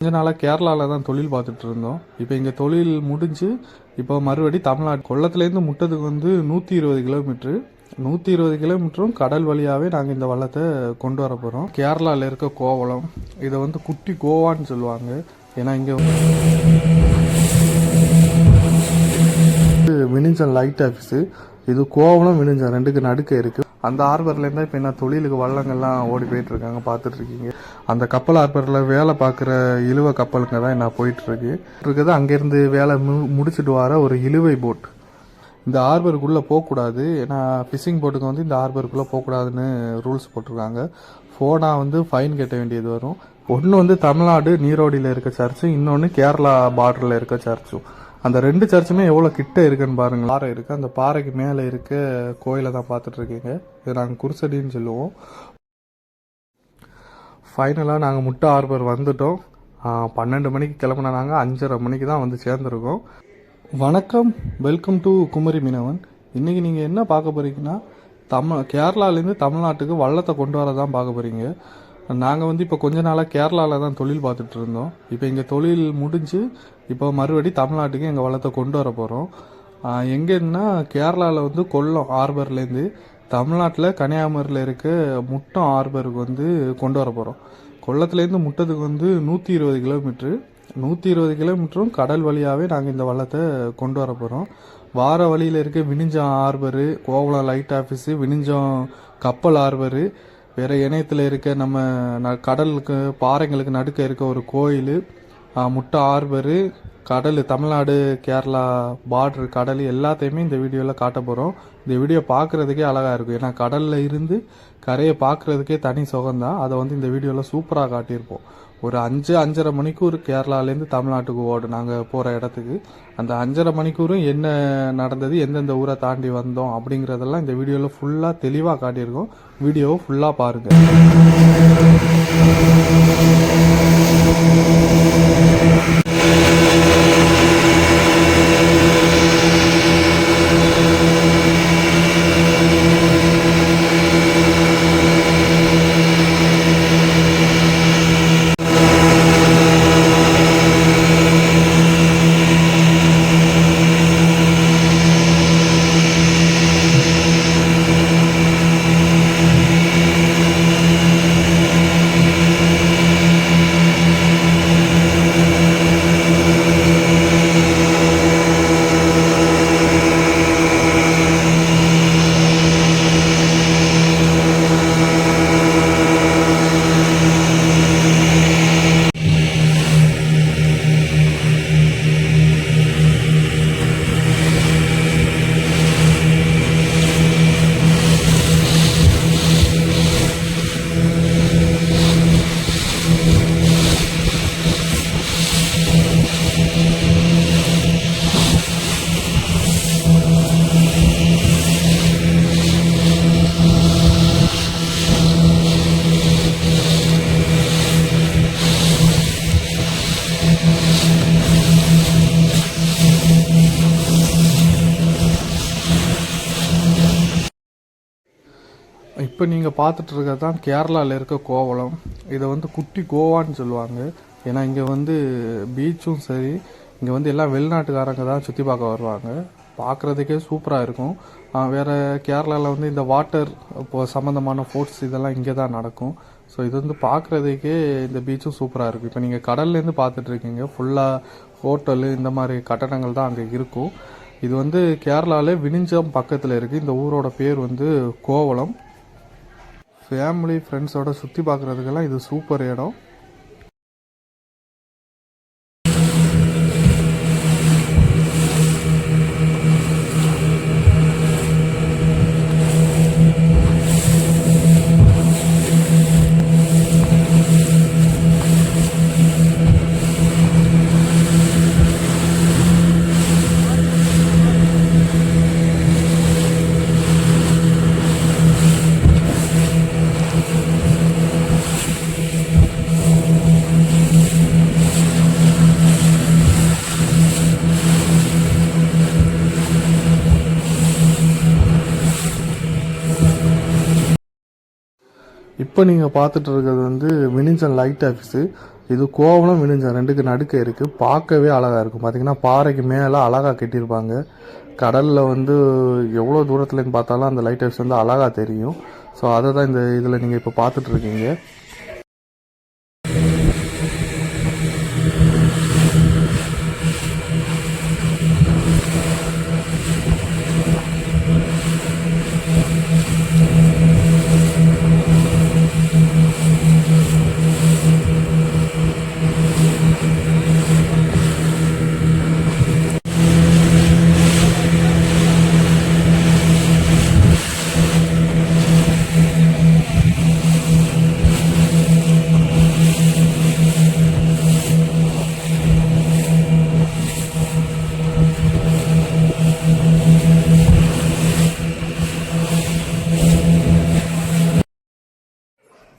கொஞ்ச நாளாக கேரளாவில் தான் தொழில் பார்த்துட்டு இருந்தோம். இப்போ இங்கே தொழில் முடிஞ்சு இப்போ மறுபடி தமிழ்நாடு கொல்லத்துலேருந்து முட்டத்துக்கு வந்து 120 கிலோமீட்ரு. 120 கிலோமீட்டரும் கடல் வழியாகவே நாங்கள் இந்த வள்ளத்தை கொண்டு வர போகிறோம். கேரளாவில் இருக்க கோவளம், இதை வந்து குட்டி கோவான்னு சொல்லுவாங்க. ஏன்னா இங்கே வினிஞ்சம் லைட் ஆஃபீஸு, இது கோவளம் வினிஞ்சம் ரெண்டுக்கு நடுக்க இருக்குது. அந்த ஹார்பர்லேருந்து இப்போ என்ன தொழிலுக்கு வள்ளங்கள்லாம் ஓடி போயிட்டு இருக்காங்க, பார்த்துட்ருக்கீங்க. அந்த கப்பல் ஹார்பரில் வேலை பார்க்குற இழுவ கப்பலுங்க தான் என்ன போயிட்டுருக்கு. அங்கேருந்து வேலை முடிச்சுட்டு வர ஒரு இழுவை போட். இந்த ஹார்பருக்குள்ளே போகக்கூடாது, ஏன்னா ஃபிஷிங் போட்டுக்கு வந்து இந்த ஹார்பருக்குள்ளே போகக்கூடாதுன்னு ரூல்ஸ் போட்டிருக்காங்க. ஃபோனாக வந்து ஃபைன் கட்ட வேண்டியது வரும். ஒன்று வந்து தமிழ்நாடு நீரோடியில் இருக்க சர்ச்சு, இன்னொன்று கேரளா பார்டரில் இருக்க சர்ச்சும். அந்த ரெண்டு சர்ச்சுமே எவ்வளோ கிட்ட இருக்குன்னு பாருங்க. பாறை இருக்குது, அந்த பாறைக்கு மேலே இருக்க கோயிலை தான் பார்த்துட்ருக்கீங்க. இது நாங்கள் குருசடின்னு சொல்லுவோம். ஃபைனலாக நாங்கள் முட்டை ஹார்பர் வந்துட்டோம். 12 மணிக்கு கிளம்புனா நாங்கள் 5:30 மணிக்கு தான் வந்து சேர்ந்துருக்கோம். வணக்கம், வெல்கம் டு குமரி மீனவன். இன்றைக்கி நீங்கள் என்ன பார்க்க போகிறீங்கன்னா, கேரளாலேருந்து தமிழ்நாட்டுக்கு வள்ளத்தை கொண்டு வர தான் பார்க்க போகிறீங்க. நாங்கள் வந்து இப்போ கொஞ்ச நாளாக கேரளாவில் தான் தொழில் பார்த்துட்டு இருந்தோம். இப்போ இங்கே தொழில் முடிஞ்சு இப்போ மறுபடி தமிழ்நாட்டுக்கு எங்கள் வள்ளத்தை கொண்டு வர போகிறோம். எங்கன்னா கேரளாவில் வந்து கொல்லம் ஹார்பர்லேருந்து தமிழ்நாட்டில் கன்னியாகுமரியில் இருக்க முட்டம் ஹார்பருக்கு வந்து கொண்டு வர போகிறோம். கொல்லத்துலேருந்து முட்டத்துக்கு வந்து 120 கிலோமீட்ரு. 120 கிலோமீட்டரும் கடல் வழியாகவே நாங்கள் இந்த வள்ளத்தை கொண்டு வர போகிறோம். வார வழியில் இருக்க வினிஞ்சம் ஹார்பரு, கோவளம் லைட் ஆஃபீஸு, வினிஞ்சம் கப்பல் ஹார்பரு, வேறு இணையத்தில் இருக்க நம்ம கடலுக்கு பாறைங்களுக்கு நடுக்க இருக்க ஒரு கோயில், முட்டை ஹார்பரு, கடல், தமிழ்நாடு கேரளா பார்டர் கடல் எல்லாத்தையுமே இந்த வீடியோவில் காட்ட போகிறோம். இந்த வீடியோ பார்க்குறதுக்கே அழகாக இருக்கும். ஏன்னா கடலில் இருந்து கரையை பார்க்குறதுக்கே தனி சுகம்தான். அதை வந்து இந்த வீடியோவில் சூப்பராக காட்டியிருப்போம். ஒரு 5-5:30 மணிக்கூர் கேரளாலேருந்து தமிழ்நாட்டுக்கு ஓடும் நாங்கள் போகிற இடத்துக்கு. அந்த 5:30 மணிக்கூரும் என்ன நடந்தது, எந்தெந்த ஊரை தாண்டி வந்தோம் அப்படிங்கிறதெல்லாம் இந்த வீடியோவில் ஃபுல்லாக தெளிவாக காட்டியிருக்கோம். வீடியோவை ஃபுல்லாக பாருங்கள். இப்போ நீங்கள் பார்த்துட்டு இருக்கிறது தான் கேரளாவில் இருக்க கோவளம். இதை வந்து குட்டி கோவான்னு சொல்லுவாங்க. ஏன்னா இங்கே வந்து பீச்சும் சரி, இங்கே வந்து எல்லாம் வெளிநாட்டுக்காரங்க தான் சுற்றி பார்க்க வருவாங்க. பார்க்குறதுக்கே சூப்பராக இருக்கும். வேறு கேரளாவில் வந்து இந்த வாட்டர் இப்போ சம்மந்தமான ஸ்போர்ட்ஸ் இதெல்லாம் இங்கே தான் நடக்கும். ஸோ இது வந்து பார்க்குறதுக்கே இந்த பீச்சும் சூப்பராக இருக்கும். இப்போ நீங்கள் கடல்லேருந்து பார்த்துட்ருக்கீங்க, ஃபுல்லாக ஹோட்டலு இந்த மாதிரி கட்டடங்கள் தான் அங்கே இருக்கும். இது வந்து கேரளாவில் வினிஞ்சம் பக்கத்தில் இருக்குது. இந்த ஊரோட பேர் வந்து கோவளம். ஃபேமிலி ஃப்ரெண்ட்ஸோட சுற்றி பார்க்குறதுக்கெல்லாம் இது சூப்பர் இடம். இப்போ நீங்கள் பார்த்துட்டு இருக்கிறது வந்து வினிஞ்சம் லைட் ஆஃபீஸு. இது கோவலம் விழுஞ்சம் ரெண்டுக்கு நடுக்க இருக்குது. பார்க்கவே அழகாக இருக்கும். பார்த்திங்கன்னா பாறைக்கு மேலே அழகாக கட்டியிருப்பாங்க. கடலில் வந்து எவ்வளோ தூரத்துலேருந்து பார்த்தாலும் அந்த லைட் ஹவுஸ் வந்து அழகாக தெரியும். ஸோ அதை தான் இந்த இதில் நீங்கள் இப்போ பார்த்துட்ருக்கீங்க.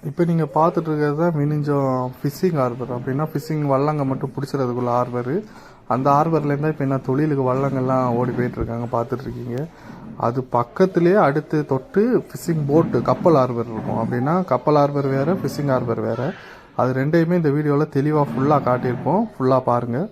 இப்போ நீங்கள் பார்த்துட்ருக்கிறது தான் வினிஞ்சம் ஃபிஷ்ஷிங் ஹார்பர். அப்படின்னா ஃபிஷ்ஷிங் வள்ளங்க மட்டும் பிடிச்சிறதுக்குள்ள ஹார்பரு. அந்த ஹார்பர்லேருந்தால் இப்போ என்ன தொழிலுக்கு வள்ளங்கள்லாம் ஓடி போயிட்டுருக்காங்க பார்த்துட்ருக்கீங்க. அது பக்கத்துலேயே அடுத்து தொட்டு ஃபிஷ்ஷிங் போட்டு கப்பல் ஹார்பர் இருக்கும். அப்படின்னா கப்பல் ஹார்பர் வேறு, ஃபிஷ்ஷிங் ஹார்பர் வேறு. அது ரெண்டையுமே இந்த வீடியோவில் தெளிவாக ஃபுல்லாக காட்டியிருப்போம். ஃபுல்லாக பாருங்கள்.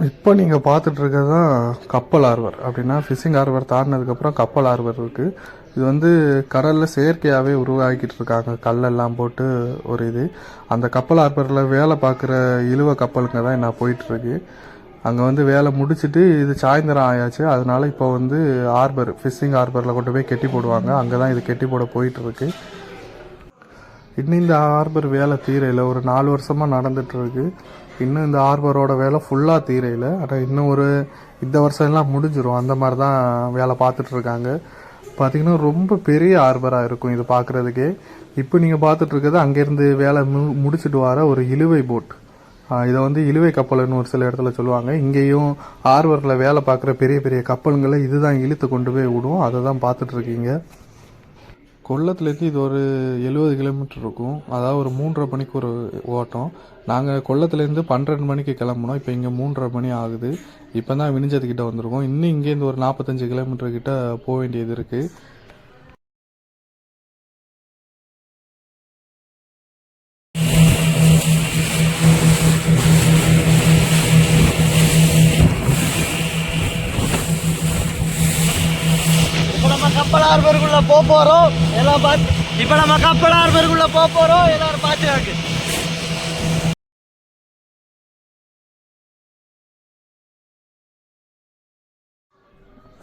இப்போ நீங்கள் பார்த்துட்ருக்கிறது தான் கப்பல் ஹார்பர். அப்படின்னா ஃபிஷ்ஷிங் ஹார்பர் தாண்டினதுக்கப்புறம் கப்பல் ஹார்பர் இருக்குது. இது வந்து கடலில் செயற்கையாகவே உருவாக்கிட்டு இருக்காங்க, கல்லெல்லாம் போட்டு ஒரு இது. அந்த கப்பல் ஹார்பரில் வேலை பார்க்குற இழுவ கப்பலுங்க தான் நான் போயிட்டுருக்கு. அங்கே வந்து வேலை முடிச்சுட்டு இது சாயந்தரம் ஆயாச்சு. அதனால இப்போ வந்து ஹார்பர் ஃபிஷ்ஷிங் ஹார்பரில் கொண்டு போய் கெட்டி போடுவாங்க. அங்கே தான் இது கெட்டி போட போயிட்டுருக்கு. இன்னும் இந்த ஹார்பர் வேலை தீரையில் ஒரு 4 வருஷமாக நடந்துகிட்ருக்கு. இன்னும் இந்த ஹார்பரோட வேலை ஃபுல்லாக தீரையில். ஆனால் இன்னும் இந்த வருஷம் எல்லாம் முடிஞ்சிடும். அந்த மாதிரி தான் வேலை பார்த்துட்ருக்காங்க. பார்த்திங்கன்னா ரொம்ப பெரிய ஹார்பராக இருக்கும் இது பார்க்குறதுக்கே. இப்போ நீங்கள் பார்த்துட்ருக்கிறது அங்கேருந்து வேலை முடிச்சுட்டு வர ஒரு இழுவை போட். இதை வந்து இழுவை கப்பல்னு ஒரு சில இடத்துல சொல்லுவாங்க. இங்கேயும் ஹார்பரில் வேலை பார்க்குற பெரிய பெரிய கப்பலுங்களை இதுதான் இழுத்து கொண்டு போய் விடும். அதை தான் பார்த்துட்ருக்கீங்க. கொல்லத்துலேருந்து இது ஒரு 70 கிலோமீட்டர் இருக்கும். அதாவது ஒரு 3:30 மணிக்கு ஒரு ஓட்டம். நாங்கள் கொல்லத்துலேருந்து 12 மணிக்கு கிளம்புனோம். இப்போ இங்கே 3:30 மணி ஆகுது. இப்போ தான் வினிஞ்சதுக்கிட்ட வந்திருக்கோம். இன்னும் இங்கேருந்து ஒரு 45 கிலோமீட்டர் கிட்ட போக வேண்டியது இருக்குது. கப்பல் ஹார்பருக்குள்ள போறோம் எல்லாம் பார்த்து. இப்போ நம்ம கப்பல் ஹார்பருக்குள்ள போறோம், எல்லாரும் பார்த்துக்காங்க.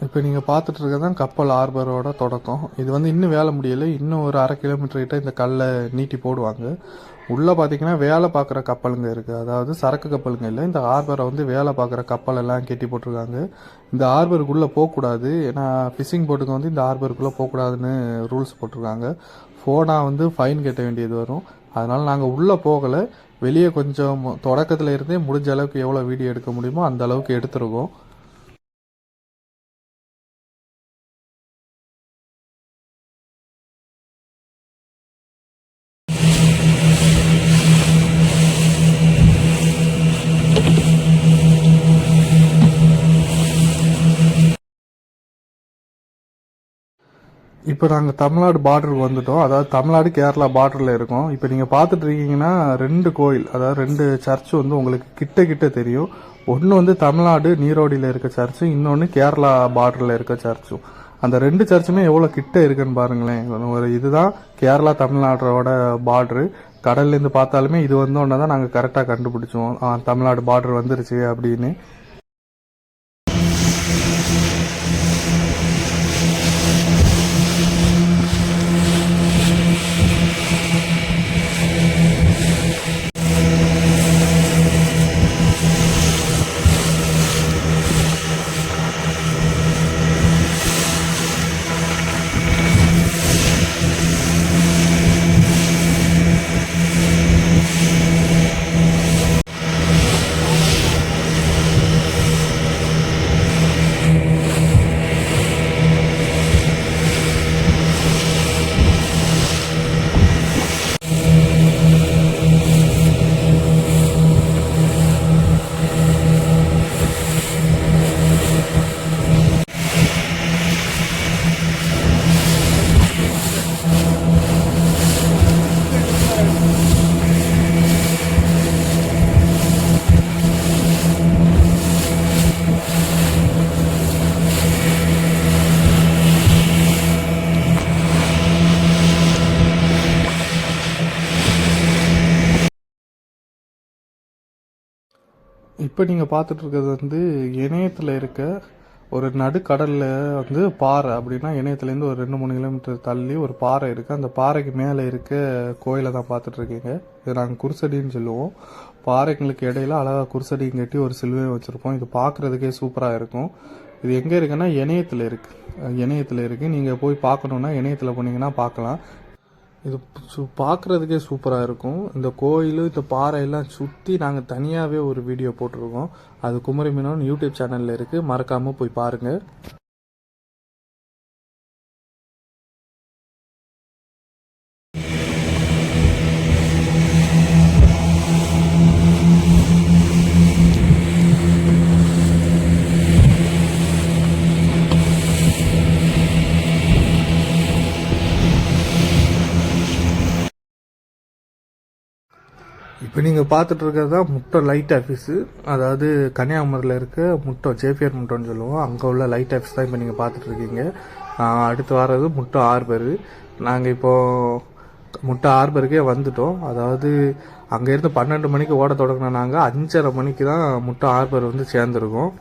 இப்போ நீங்கள் பார்த்துட்டு இருக்கிறது தான் கப்பல் ஹார்பரோட தொடக்கம். இது வந்து இன்னும் வேலை முடியலை. இன்னும் ஒரு 1/2 கிலோமீட்டர் கிட்ட இந்த கல்லை நீட்டி போடுவாங்க. உள்ளே பார்த்தீங்கன்னா வேலை பார்க்குற கப்பலுங்க இருக்குது. அதாவது சரக்கு கப்பலுங்க இல்லை, இந்த ஹார்பரை வந்து வேலை பார்க்குற கப்பல் எல்லாம் கெட்டி போட்டிருக்காங்க. இந்த ஹார்பருக்குள்ளே போகக்கூடாது. ஏன்னா ஃபிஷிங் போட்டுக்கு வந்து இந்த ஹார்பருக்குள்ளே போகக்கூடாதுன்னு ரூல்ஸ் போட்டிருக்காங்க. ஃபோனாக வந்து ஃபைன் கட்ட வேண்டியது வரும். அதனால் நாங்கள் உள்ளே போகலை. வெளியே கொஞ்சம் தொடக்கத்தில் இருந்தே முடிஞ்ச அளவுக்கு எவ்வளோ வீடியோ எடுக்க முடியுமோ அந்த அளவுக்கு எடுத்துருக்கோம். இப்போ நாங்கள் தமிழ்நாடு பார்டருக்கு வந்துட்டோம். அதாவது தமிழ்நாடு கேரளா பார்டரில் இருக்கோம். இப்போ நீங்கள் பார்த்துட்டு இருக்கீங்கன்னா 2 கோயில், அதாவது 2 சர்ச் வந்து உங்களுக்கு கிட்ட கிட்ட தெரியும். ஒன்று வந்து தமிழ்நாடு நீரோடியில் இருக்க சர்ச்சும், இன்னொன்று கேரளா பார்டரில் இருக்க சர்ச்சும். அந்த 2 சர்ச்சுமே எவ்வளோ கிட்ட இருக்குன்னு பாருங்களேன். ஒரு இதுதான் கேரளா தமிழ்நாடோட பார்டரு. கடல்லேருந்து பார்த்தாலுமே இது வந்தோடனே தான் நாங்கள் கரெக்டாக கண்டுபிடிச்சோம் தமிழ்நாடு பார்டர் வந்துருச்சு அப்படின்னு. இப்போ நீங்கள் பார்த்துட்டு இருக்கிறது வந்து இணையத்தில் இருக்க ஒரு நடுக்கடலில் வந்து பாறை. அப்படின்னா இணையத்துலேருந்து ஒரு 2-3 கிலோமீட்டர் தள்ளி ஒரு பாறை இருக்குது. அந்த பாறைக்கு மேலே இருக்க கோயிலை தான் பார்த்துட்ருக்கீங்க. இது நாங்கள் குருசடின்னு சொல்லுவோம். பாறைங்களுக்கு இடையில அழகாக குருசடியும் கட்டி ஒரு சிலுவையும் வச்சுருப்போம். இது பார்க்குறதுக்கே சூப்பராக இருக்கும். இது எங்கே இருக்குன்னா இணையத்தில் இருக்குது. நீங்கள் போய் பார்க்கணுன்னா இணையத்தில் போனீங்கன்னா பார்க்கலாம். இது பார்க்குறதுக்கே சூப்பராக இருக்கும். இந்த கோயில், இந்த பாறையெல்லாம் சுற்றி நாங்கள் தனியாகவே ஒரு வீடியோ போட்டிருக்கோம். அது குமரி மீனவன் யூடியூப் சேனலில் இருக்குது. மறக்காமல் போய் பாருங்கள். இப்போ நீங்கள் பார்த்துட்டு இருக்கிறது தான் முட்டை லைட் ஆஃபீஸு. அதாவது கன்னியாகுமரியில் இருக்க முட்டை ஜேபிஆர் முட்டைன்னு சொல்லுவோம். அங்கே உள்ள லைட் ஆஃபீஸ் தான் இப்போ நீங்கள் பார்த்துட்ருக்கீங்க. அடுத்து வர்றது முட்டை ஹார்பரு. நாங்கள் இப்போது முட்டை ஹார்பருக்கே வந்துட்டோம். அதாவது அங்கேருந்து 12 மணிக்கு ஓட தொடங்கின நாங்கள் 5:30 மணிக்கு தான் முட்டை ஹார்பர் வந்து சேர்ந்துருக்கோம்.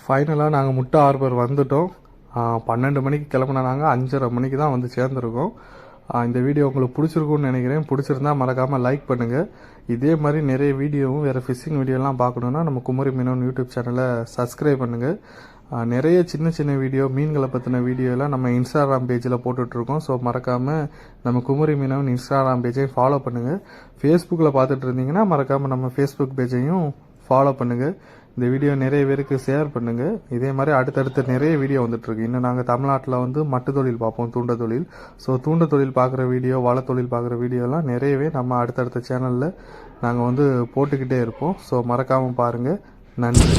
ஃபைனலாக நாங்கள் முட்டை ஹார்பர் வந்துட்டோம். 12 மணிக்கு கிளம்புனா நாங்கள் 5:30 மணிக்கு தான் வந்து சேர்ந்துருக்கோம். இந்த வீடியோ உங்களுக்கு பிடிச்சிருக்குன்னு நினைக்கிறேன். பிடிச்சிருந்தா மறக்காமல் லைக் பண்ணுங்கள். இதே மாதிரி நிறைய வீடியோவும் வேறு ஃபிஷிங் வீடியோலாம் பார்க்கணுன்னா நம்ம குமரி மீனவன் யூடியூப் சேனலை சப்ஸ்கிரைப் பண்ணுங்கள். நிறைய சின்ன சின்ன வீடியோ, மீன்களை பற்றின வீடியோலாம் நம்ம இன்ஸ்டாகிராம் பேஜில் போட்டுட்ருக்கோம். ஸோ மறக்காமல் நம்ம குமரி மீனவன் இன்ஸ்டாகிராம் பேஜையும் ஃபாலோ பண்ணுங்கள். ஃபேஸ்புக்கில் பார்த்துட்டு இருந்தீங்கன்னா மறக்காமல் நம்ம ஃபேஸ்புக் பேஜையும் ஃபாலோ பண்ணுங்கள். இந்த வீடியோ நிறைய பேருக்கு ஷேர் பண்ணுங்கள். இதே மாதிரி அடுத்தடுத்து நிறைய வீடியோ வந்துட்டுருக்கு. இன்னும் நாங்கள் தமிழ்நாட்டில் வந்து மட்டு தொழில் பார்ப்போம், தூண்ட தொழில். ஸோ தூண்ட தொழில் பார்க்குற வீடியோ, வலை தொழில் பார்க்குற வீடியோலாம் நிறையவே நம்ம அடுத்தடுத்த சேனலில் நாங்கள் வந்து போட்டுக்கிட்டே இருப்போம். ஸோ மறக்காமல் பாருங்கள். நன்றி.